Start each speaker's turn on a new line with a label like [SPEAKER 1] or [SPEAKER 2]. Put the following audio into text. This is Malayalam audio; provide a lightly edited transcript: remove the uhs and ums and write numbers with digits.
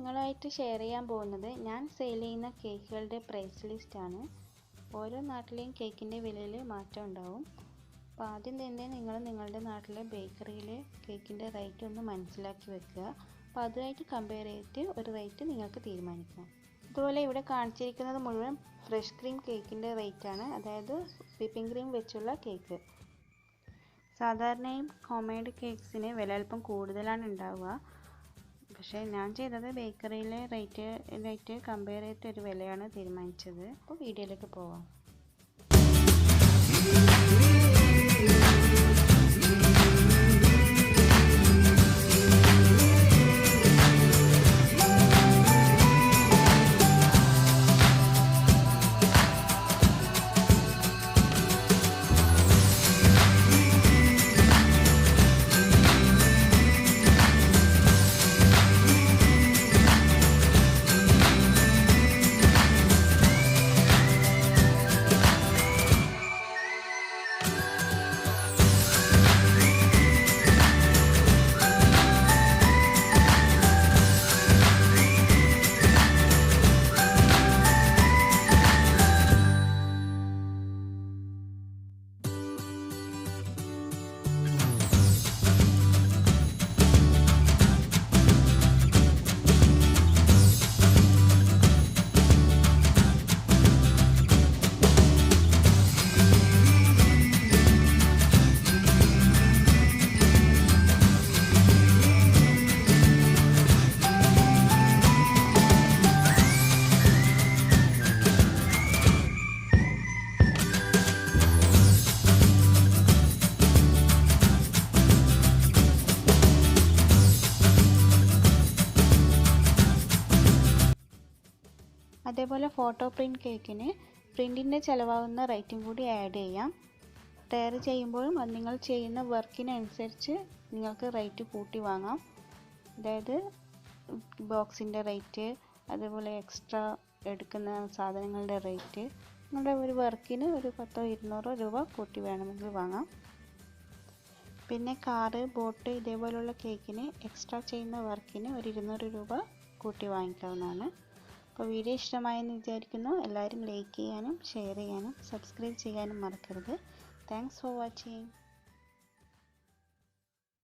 [SPEAKER 1] നിങ്ങളുമായിട്ട് ഷെയർ ചെയ്യാൻ പോകുന്നത് ഞാൻ സെയിൽ ചെയ്യുന്ന കേക്കുകളുടെ പ്രൈസ് ലിസ്റ്റാണ്. ഓരോ നാട്ടിലെയും കേക്കിൻ്റെ വിലയിൽ മാറ്റം ഉണ്ടാവും. അപ്പോൾ ആദ്യം തന്നെ നിങ്ങൾ നിങ്ങളുടെ നാട്ടിലെ ബേക്കറിയിലെ കേക്കിൻ്റെ റേറ്റ് ഒന്ന് മനസ്സിലാക്കി വെക്കുക. അപ്പോൾ അതുമായിട്ട് കമ്പയർ ചെയ്തിട്ട് ഒരു റേറ്റ് നിങ്ങൾക്ക് തീരുമാനിക്കാം. അതുപോലെ ഇവിടെ കാണിച്ചിരിക്കുന്നത് മുഴുവൻ ഫ്രഷ് ക്രീം കേക്കിൻ്റെ റേറ്റാണ്, അതായത് വിപ്പിംഗ് ക്രീം വെച്ചുള്ള കേക്ക്. സാധാരണയും ഹോംമെയ്ഡ് കേക്ക്സിന് വില അല്പം കൂടുതലാണ് ഉണ്ടാവുക. പക്ഷേ ഞാൻ ചെയ്തത് ബേക്കറിയിലെ റേറ്റ് കമ്പയർ ചെയ്തിട്ട് ഒരു വിലയാണ് തീരുമാനിച്ചത്. അപ്പോൾ വീഡിയോയിലേക്ക് പോവാം. അതേപോലെ ഫോട്ടോ പ്രിൻ്റ് കേക്കിന് പ്രിൻറ്റിൻ്റെ ചിലവാകുന്ന റേറ്റും കൂടി ആഡ് ചെയ്യാം. തയ്യാർ ചെയ്യുമ്പോഴും അത് നിങ്ങൾ ചെയ്യുന്ന വർക്കിനനുസരിച്ച് നിങ്ങൾക്ക് റേറ്റ് കൂട്ടി വാങ്ങാം. അതായത് ബോക്സിൻ്റെ റേറ്റ്, അതേപോലെ എക്സ്ട്രാ എടുക്കുന്ന സാധനങ്ങളുടെ റേറ്റ്, നിങ്ങളുടെ ഒരു വർക്കിന് ഒരു 10-200 രൂപ കൂട്ടി വേണമെങ്കിൽ വാങ്ങാം. പിന്നെ കാറ്, ബോട്ട് ഇതേപോലുള്ള കേക്കിന് എക്സ്ട്രാ ചെയ്യുന്ന വർക്കിന് ഒരു 200 രൂപ കൂട്ടി വാങ്ങിക്കാവുന്നതാണ്. അപ്പോൾ വീഡിയോ ഇഷ്ടമായെന്ന് വിചാരിക്കുന്നു. എല്ലാവരും ലൈക്ക് ചെയ്യാനും ഷെയർ ചെയ്യാനും സബ്സ്ക്രൈബ് ചെയ്യാനും മറക്കരുത്. Thanks for watching.